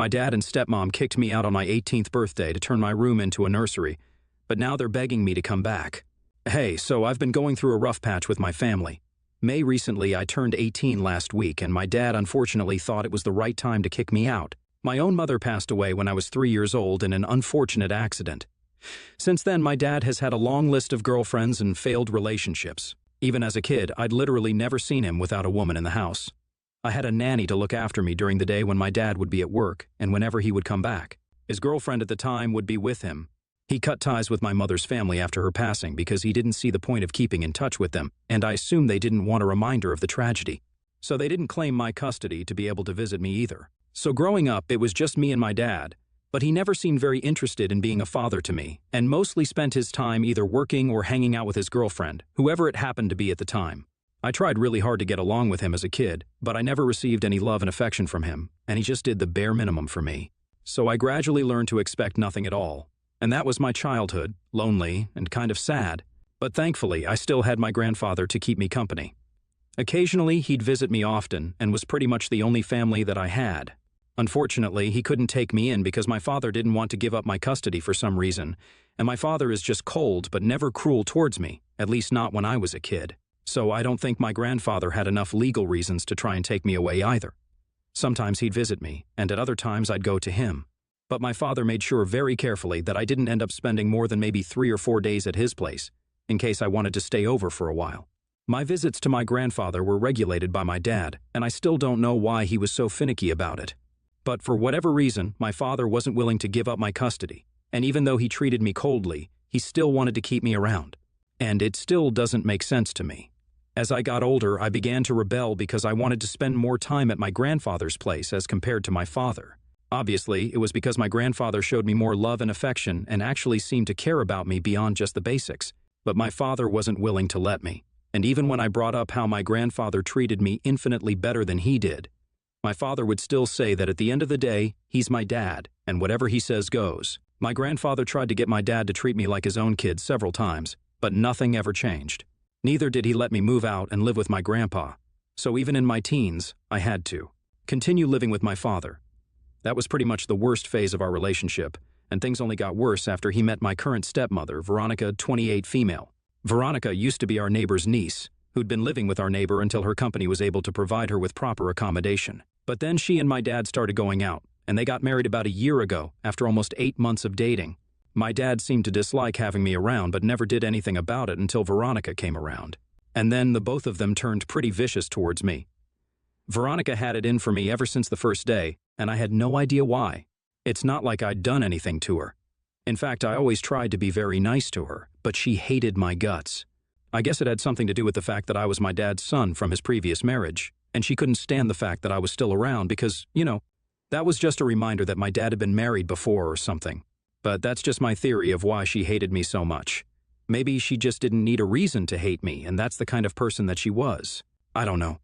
My dad and stepmom kicked me out on my 18th birthday to turn my room into a nursery, but now they're begging me to come back. Hey, so I've been going through a rough patch with my family. Recently I turned 18 last week, and my dad unfortunately thought it was the right time to kick me out. My own mother passed away when I was 3 years old in an unfortunate accident. Since then, my dad has had a long list of girlfriends and failed relationships. Even as a kid, I'd literally never seen him without a woman in the house. I had a nanny to look after me during the day when my dad would be at work and whenever he would come back. His girlfriend at the time would be with him. He cut ties with my mother's family after her passing because he didn't see the point of keeping in touch with them, and I assume they didn't want a reminder of the tragedy. So they didn't claim my custody to be able to visit me either. So growing up, it was just me and my dad, but he never seemed very interested in being a father to me, and mostly spent his time either working or hanging out with his girlfriend, whoever it happened to be at the time. I tried really hard to get along with him as a kid, but I never received any love and affection from him, and he just did the bare minimum for me. So I gradually learned to expect nothing at all, and that was my childhood, lonely and kind of sad, but thankfully I still had my grandfather to keep me company. Occasionally he'd visit me often and was pretty much the only family that I had. Unfortunately, he couldn't take me in because my father didn't want to give up my custody for some reason, and my father is just cold but never cruel towards me, at least not when I was a kid. So I don't think my grandfather had enough legal reasons to try and take me away either. Sometimes he'd visit me, and at other times I'd go to him. But my father made sure very carefully that I didn't end up spending more than maybe 3 or 4 days at his place, in case I wanted to stay over for a while. My visits to my grandfather were regulated by my dad, and I still don't know why he was so finicky about it. But for whatever reason, my father wasn't willing to give up my custody, and even though he treated me coldly, he still wanted to keep me around. And it still doesn't make sense to me. As I got older, I began to rebel because I wanted to spend more time at my grandfather's place as compared to my father. Obviously, it was because my grandfather showed me more love and affection and actually seemed to care about me beyond just the basics, but my father wasn't willing to let me. And even when I brought up how my grandfather treated me infinitely better than he did, my father would still say that at the end of the day, he's my dad, and whatever he says goes. My grandfather tried to get my dad to treat me like his own kid several times, but nothing ever changed. Neither did he let me move out and live with my grandpa. So even in my teens, I had to continue living with my father. That was pretty much the worst phase of our relationship, and things only got worse after he met my current stepmother, Veronica, 28, female. Veronica used to be our neighbor's niece, who'd been living with our neighbor until her company was able to provide her with proper accommodation. But then she and my dad started going out, and they got married about a year ago after almost 8 months of dating. My dad seemed to dislike having me around but never did anything about it until Veronica came around. And then the both of them turned pretty vicious towards me. Veronica had it in for me ever since the first day, and I had no idea why. It's not like I'd done anything to her. In fact, I always tried to be very nice to her, but she hated my guts. I guess it had something to do with the fact that I was my dad's son from his previous marriage, and she couldn't stand the fact that I was still around because, that was just a reminder that my dad had been married before or something. But that's just my theory of why she hated me so much. Maybe she just didn't need a reason to hate me, and that's the kind of person that she was. I don't know.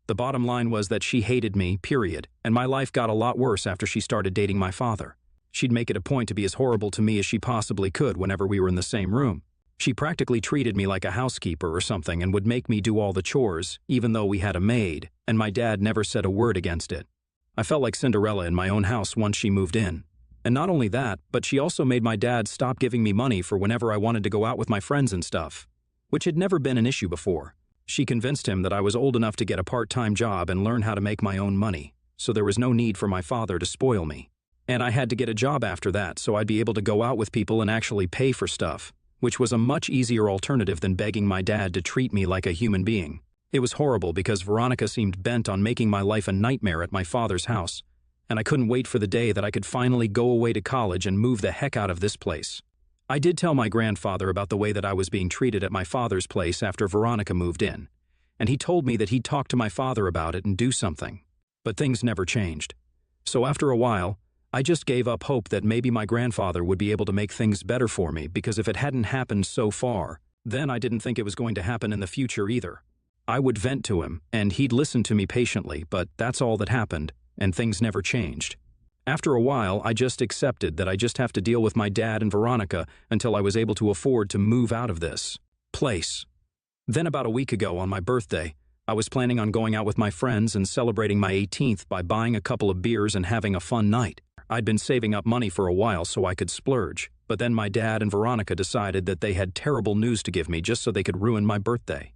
The bottom line was that she hated me, period, and my life got a lot worse after she started dating my father. She'd make it a point to be as horrible to me as she possibly could whenever we were in the same room. She practically treated me like a housekeeper or something and would make me do all the chores, even though we had a maid, and my dad never said a word against it. I felt like Cinderella in my own house once she moved in. And not only that, but she also made my dad stop giving me money for whenever I wanted to go out with my friends and stuff, which had never been an issue before. She convinced him that I was old enough to get a part-time job and learn how to make my own money, so there was no need for my father to spoil me. And I had to get a job after that so I'd be able to go out with people and actually pay for stuff, which was a much easier alternative than begging my dad to treat me like a human being. It was horrible because Veronica seemed bent on making my life a nightmare at my father's house, and I couldn't wait for the day that I could finally go away to college and move the heck out of this place. I did tell my grandfather about the way that I was being treated at my father's place after Veronica moved in, and he told me that he'd talk to my father about it and do something. But things never changed. So after a while, I just gave up hope that maybe my grandfather would be able to make things better for me, because if it hadn't happened so far, then I didn't think it was going to happen in the future either. I would vent to him, and he'd listen to me patiently, but that's all that happened, and things never changed. After a while, I just accepted that I just have to deal with my dad and Veronica until I was able to afford to move out of this place. Then about a week ago on my birthday, I was planning on going out with my friends and celebrating my 18th by buying a couple of beers and having a fun night. I'd been saving up money for a while so I could splurge, but then my dad and Veronica decided that they had terrible news to give me just so they could ruin my birthday.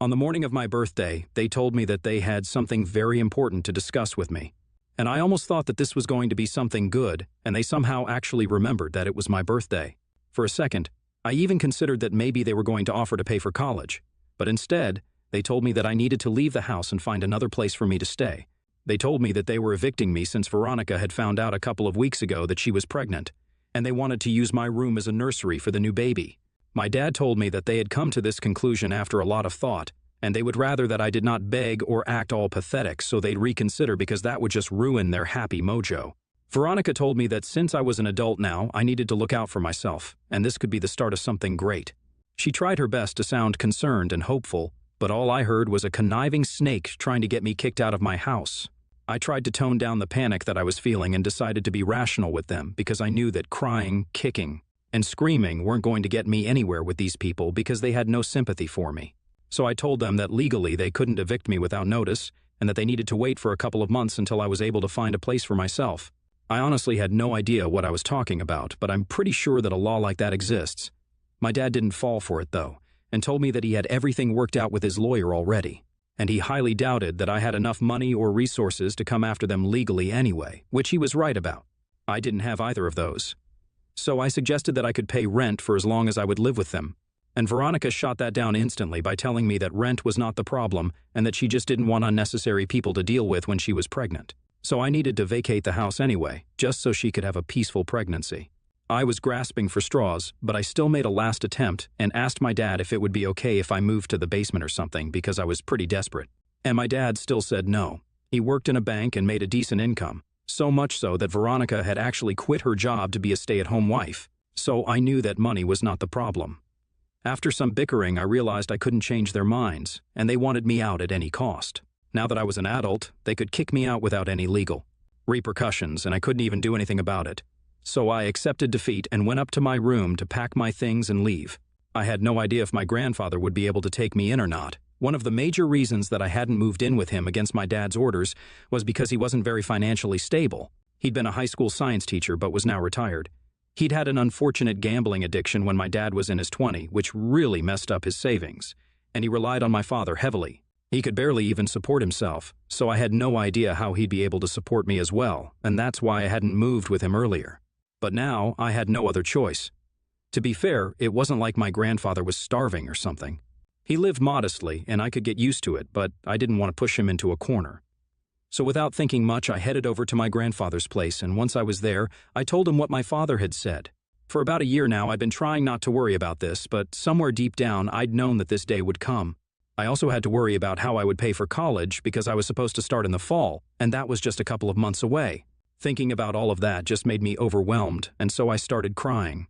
On the morning of my birthday, they told me that they had something very important to discuss with me. And I almost thought that this was going to be something good, and they somehow actually remembered that it was my birthday. For a second, I even considered that maybe they were going to offer to pay for college. But instead, they told me that I needed to leave the house and find another place for me to stay. They told me that they were evicting me since Veronica had found out a couple of weeks ago that she was pregnant, and they wanted to use my room as a nursery for the new baby. My dad told me that they had come to this conclusion after a lot of thought, and they would rather that I did not beg or act all pathetic, so they'd reconsider because that would just ruin their happy mojo. Veronica told me that since I was an adult now, I needed to look out for myself, and this could be the start of something great. She tried her best to sound concerned and hopeful, but all I heard was a conniving snake trying to get me kicked out of my house. I tried to tone down the panic that I was feeling and decided to be rational with them because I knew that crying, kicking, and screaming weren't going to get me anywhere with these people because they had no sympathy for me. So I told them that legally they couldn't evict me without notice and that they needed to wait for a couple of months until I was able to find a place for myself. I honestly had no idea what I was talking about, but I'm pretty sure that a law like that exists. My dad didn't fall for it, though, and told me that he had everything worked out with his lawyer already, and he highly doubted that I had enough money or resources to come after them legally anyway, which he was right about. I didn't have either of those. So I suggested that I could pay rent for as long as I would live with them, and Veronica shot that down instantly by telling me that rent was not the problem and that she just didn't want unnecessary people to deal with when she was pregnant. So I needed to vacate the house anyway, just so she could have a peaceful pregnancy. I was grasping for straws, but I still made a last attempt and asked my dad if it would be okay if I moved to the basement or something because I was pretty desperate. And my dad still said no. He worked in a bank and made a decent income, so much so that Veronica had actually quit her job to be a stay-at-home wife. So I knew that money was not the problem. After some bickering, I realized I couldn't change their minds, and they wanted me out at any cost. Now that I was an adult, they could kick me out without any legal repercussions, and I couldn't even do anything about it. So I accepted defeat and went up to my room to pack my things and leave. I had no idea if my grandfather would be able to take me in or not. One of the major reasons that I hadn't moved in with him against my dad's orders was because he wasn't very financially stable. He'd been a high school science teacher but was now retired. He'd had an unfortunate gambling addiction when my dad was in his 20s, which really messed up his savings, and he relied on my father heavily. He could barely even support himself, so I had no idea how he'd be able to support me as well, and that's why I hadn't moved with him earlier. But now I had no other choice. To be fair, it wasn't like my grandfather was starving or something. He lived modestly, and I could get used to it, but I didn't want to push him into a corner. So without thinking much, I headed over to my grandfather's place, and once I was there, I told him what my father had said. For about a year now, I'd been trying not to worry about this, but somewhere deep down, I'd known that this day would come. I also had to worry about how I would pay for college because I was supposed to start in the fall, and that was just a couple of months away. Thinking about all of that just made me overwhelmed, and so I started crying.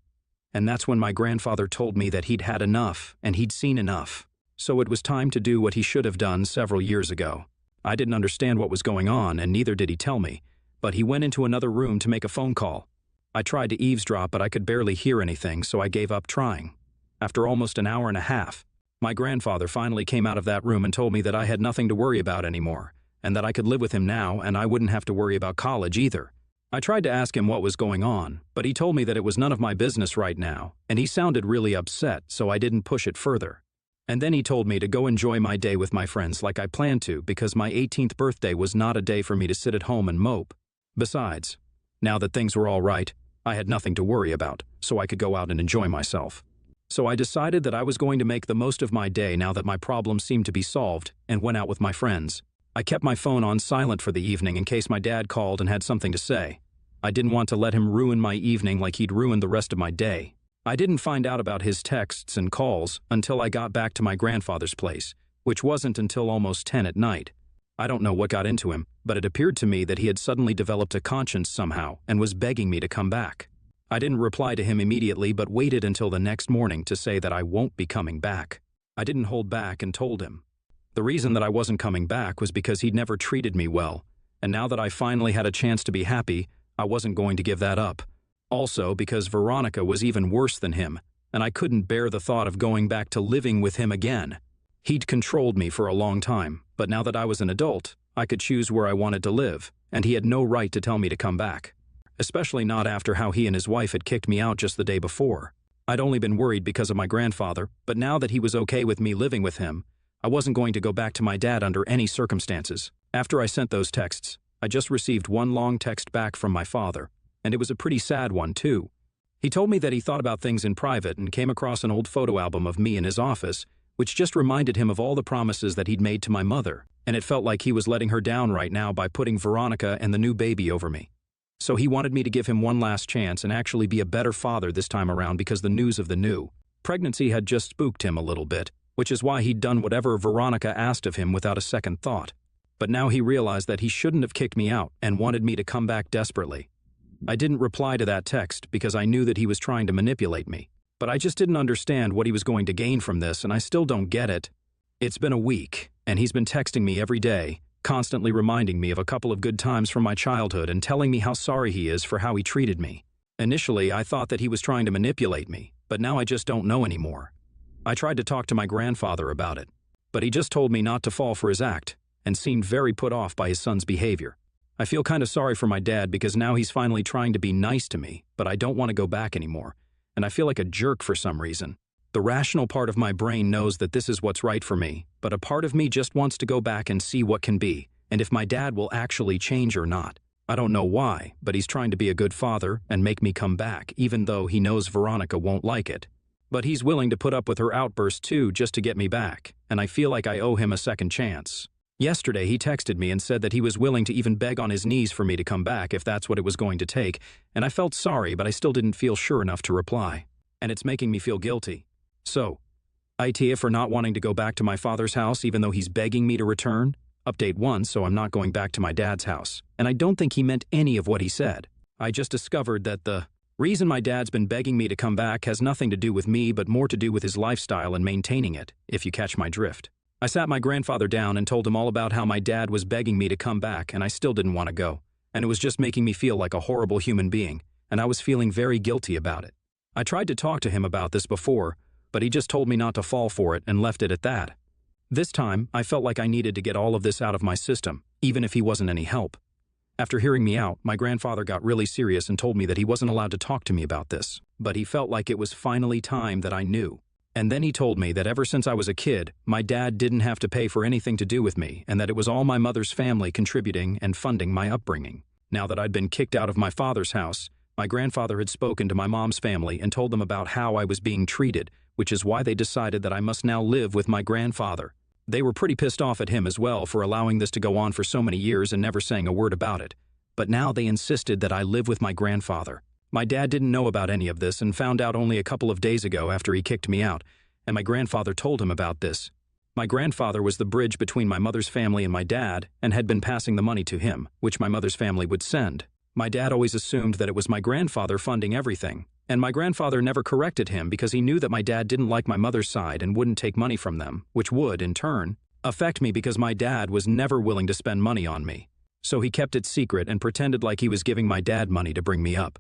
And that's when my grandfather told me that he'd had enough, and he'd seen enough. So it was time to do what he should have done several years ago. I didn't understand what was going on, and neither did he tell me, but he went into another room to make a phone call. I tried to eavesdrop, but I could barely hear anything, so I gave up trying. After almost an hour and a half, my grandfather finally came out of that room and told me that I had nothing to worry about anymore, and that I could live with him now and I wouldn't have to worry about college either. I tried to ask him what was going on, but he told me that it was none of my business right now, and he sounded really upset, so I didn't push it further. And then he told me to go enjoy my day with my friends like I planned to because my 18th birthday was not a day for me to sit at home and mope. Besides, now that things were all right, I had nothing to worry about, so I could go out and enjoy myself. So I decided that I was going to make the most of my day now that my problem seemed to be solved, and went out with my friends. I kept my phone on silent for the evening in case my dad called and had something to say. I didn't want to let him ruin my evening like he'd ruined the rest of my day. I didn't find out about his texts and calls until I got back to my grandfather's place, which wasn't until almost 10 at night. I don't know what got into him, but it appeared to me that he had suddenly developed a conscience somehow and was begging me to come back. I didn't reply to him immediately but waited until the next morning to say that I won't be coming back. I didn't hold back and told him. The reason that I wasn't coming back was because he'd never treated me well, and now that I finally had a chance to be happy, I wasn't going to give that up. Also because Veronica was even worse than him, and I couldn't bear the thought of going back to living with him again. He'd controlled me for a long time, but now that I was an adult, I could choose where I wanted to live, and he had no right to tell me to come back. especially not after how he and his wife had kicked me out just the day before. I'd only been worried because of my grandfather, but now that he was okay with me living with him, I wasn't going to go back to my dad under any circumstances. After I sent those texts, I just received one long text back from my father, and it was a pretty sad one too. He told me that he thought about things in private and came across an old photo album of me in his office, which just reminded him of all the promises that he'd made to my mother, and it felt like he was letting her down right now by putting Veronica and the new baby over me. So he wanted me to give him one last chance and actually be a better father this time around because the news of the new pregnancy had just spooked him a little bit, which is why he'd done whatever Veronica asked of him without a second thought. But now he realized that he shouldn't have kicked me out and wanted me to come back desperately. I didn't reply to that text because I knew that he was trying to manipulate me, but I just didn't understand what he was going to gain from this, and I still don't get it. It's been a week, and he's been texting me every day, constantly reminding me of a couple of good times from my childhood and telling me how sorry he is for how he treated me. Initially, I thought that he was trying to manipulate me, but now I just don't know anymore. I tried to talk to my grandfather about it, but he just told me not to fall for his act and seemed very put off by his son's behavior. I feel kind of sorry for my dad because now he's finally trying to be nice to me, but I don't want to go back anymore, and I feel like a jerk for some reason. The rational part of my brain knows that this is what's right for me, but a part of me just wants to go back and see what can be, and if my dad will actually change or not. I don't know why, but he's trying to be a good father and make me come back, even though he knows Veronica won't like it. But he's willing to put up with her outbursts too just to get me back, and I feel like I owe him a second chance. Yesterday he texted me and said that he was willing to even beg on his knees for me to come back if that's what it was going to take, and I felt sorry, but I still didn't feel sure enough to reply. And it's making me feel guilty. So, idea for not wanting to go back to my father's house even though he's begging me to return? Update 1, so I'm not going back to my dad's house. And I don't think he meant any of what he said. I just discovered that the reason my dad's been begging me to come back has nothing to do with me but more to do with his lifestyle and maintaining it, if you catch my drift. I sat my grandfather down and told him all about how my dad was begging me to come back and I still didn't want to go. And it was just making me feel like a horrible human being, and I was feeling very guilty about it. I tried to talk to him about this before, but he just told me not to fall for it and left it at that. This time, I felt like I needed to get all of this out of my system, even if he wasn't any help. After hearing me out, my grandfather got really serious and told me that he wasn't allowed to talk to me about this, but he felt like it was finally time that I knew. And then he told me that ever since I was a kid, my dad didn't have to pay for anything to do with me, and that it was all my mother's family contributing and funding my upbringing. Now that I'd been kicked out of my father's house, my grandfather had spoken to my mom's family and told them about how I was being treated, which is why they decided that I must now live with my grandfather. They were pretty pissed off at him as well for allowing this to go on for so many years and never saying a word about it. But now they insisted that I live with my grandfather. My dad didn't know about any of this and found out only a couple of days ago after he kicked me out, and my grandfather told him about this. My grandfather was the bridge between my mother's family and my dad and had been passing the money to him, which my mother's family would send. My dad always assumed that it was my grandfather funding everything, and my grandfather never corrected him because he knew that my dad didn't like my mother's side and wouldn't take money from them, which would, in turn, affect me because my dad was never willing to spend money on me. So he kept it secret and pretended like he was giving my dad money to bring me up.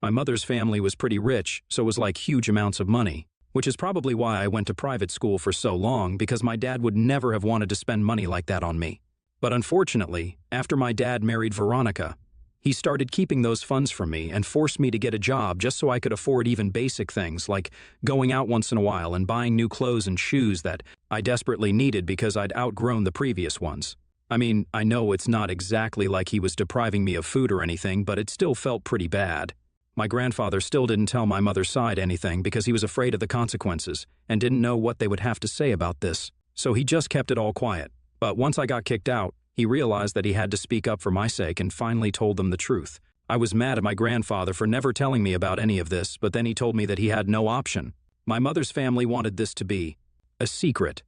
My mother's family was pretty rich, so it was like huge amounts of money, which is probably why I went to private school for so long because my dad would never have wanted to spend money like that on me. But unfortunately, after my dad married Veronica, he started keeping those funds from me and forced me to get a job just so I could afford even basic things like going out once in a while and buying new clothes and shoes that I desperately needed because I'd outgrown the previous ones. I mean, I know it's not exactly like he was depriving me of food or anything, but it still felt pretty bad. My grandfather still didn't tell my mother's side anything because he was afraid of the consequences and didn't know what they would have to say about this, so he just kept it all quiet. But once I got kicked out, he realized that he had to speak up for my sake and finally told them the truth. I was mad at my grandfather for never telling me about any of this, but then he told me that he had no option. My mother's family wanted this to be a secret.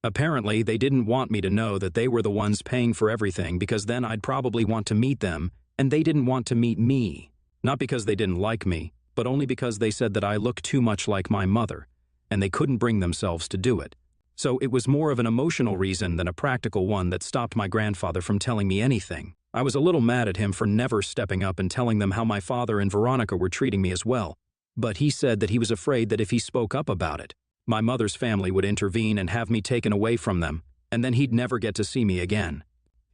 Apparently, they didn't want me to know that they were the ones paying for everything because then I'd probably want to meet them, and they didn't want to meet me. Not because they didn't like me, but only because they said that I looked too much like my mother, and they couldn't bring themselves to do it. So it was more of an emotional reason than a practical one that stopped my grandfather from telling me anything. I was a little mad at him for never stepping up and telling them how my father and Veronica were treating me as well. But he said that he was afraid that if he spoke up about it, my mother's family would intervene and have me taken away from them, and then he'd never get to see me again.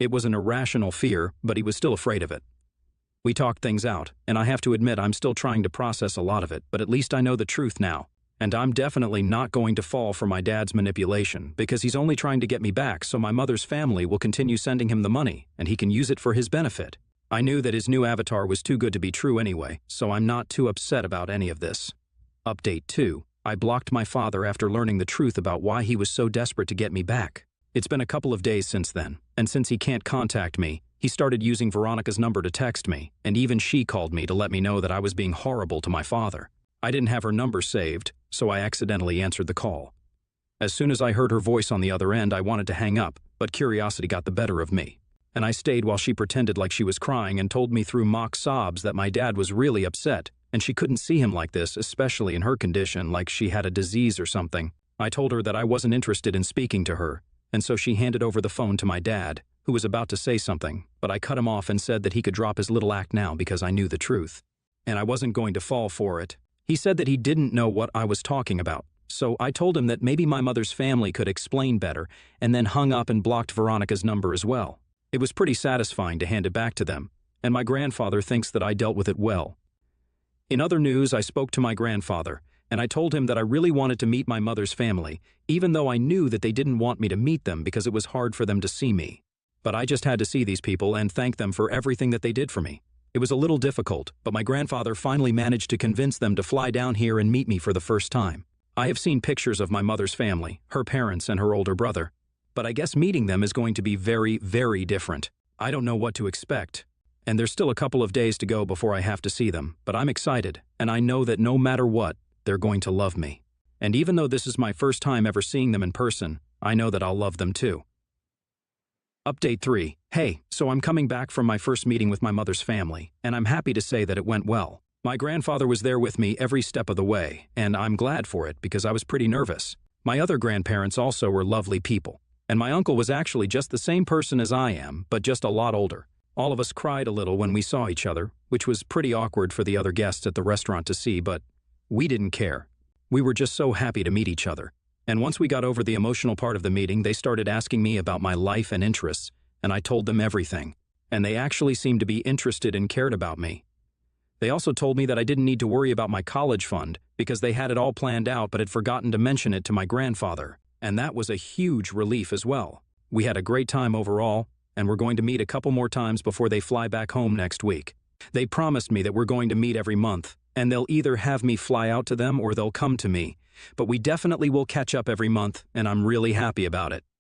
It was an irrational fear, but he was still afraid of it. We talked things out, and I have to admit I'm still trying to process a lot of it, but at least I know the truth now. And I'm definitely not going to fall for my dad's manipulation, because he's only trying to get me back so my mother's family will continue sending him the money, and he can use it for his benefit. I knew that his new avatar was too good to be true anyway, so I'm not too upset about any of this. Update 2. I blocked my father after learning the truth about why he was so desperate to get me back. It's been a couple of days since then, and since he can't contact me, he started using Veronica's number to text me, and even she called me to let me know that I was being horrible to my father. I didn't have her number saved, so I accidentally answered the call. As soon as I heard her voice on the other end, I wanted to hang up, but curiosity got the better of me. And I stayed while she pretended like she was crying and told me through mock sobs that my dad was really upset, and she couldn't see him like this, especially in her condition, like she had a disease or something. I told her that I wasn't interested in speaking to her, and so she handed over the phone to my dad, who was about to say something, but I cut him off and said that he could drop his little act now because I knew the truth. And I wasn't going to fall for it. He said that he didn't know what I was talking about, so I told him that maybe my mother's family could explain better, and then hung up and blocked Veronica's number as well. It was pretty satisfying to hand it back to them, and my grandfather thinks that I dealt with it well. In other news, I spoke to my grandfather, and I told him that I really wanted to meet my mother's family, even though I knew that they didn't want me to meet them because it was hard for them to see me. But I just had to see these people and thank them for everything that they did for me. It was a little difficult, but my grandfather finally managed to convince them to fly down here and meet me for the first time. I have seen pictures of my mother's family, her parents and her older brother, but I guess meeting them is going to be very, very different. I don't know what to expect, and there's still a couple of days to go before I have to see them, but I'm excited, and I know that no matter what, they're going to love me. And even though this is my first time ever seeing them in person, I know that I'll love them too. Update 3. Hey, so I'm coming back from my first meeting with my mother's family, and I'm happy to say that it went well. My grandfather was there with me every step of the way, and I'm glad for it because I was pretty nervous. My other grandparents also were lovely people, and my uncle was actually just the same person as I am, but just a lot older. All of us cried a little when we saw each other, which was pretty awkward for the other guests at the restaurant to see, but we didn't care. We were just so happy to meet each other. And once we got over the emotional part of the meeting, they started asking me about my life and interests, and I told them everything. And they actually seemed to be interested and cared about me. They also told me that I didn't need to worry about my college fund because they had it all planned out but had forgotten to mention it to my grandfather. And that was a huge relief as well. We had a great time overall, and we're going to meet a couple more times before they fly back home next week. They promised me that we're going to meet every month, and they'll either have me fly out to them or they'll come to me. But we definitely will catch up every month, and I'm really happy about it.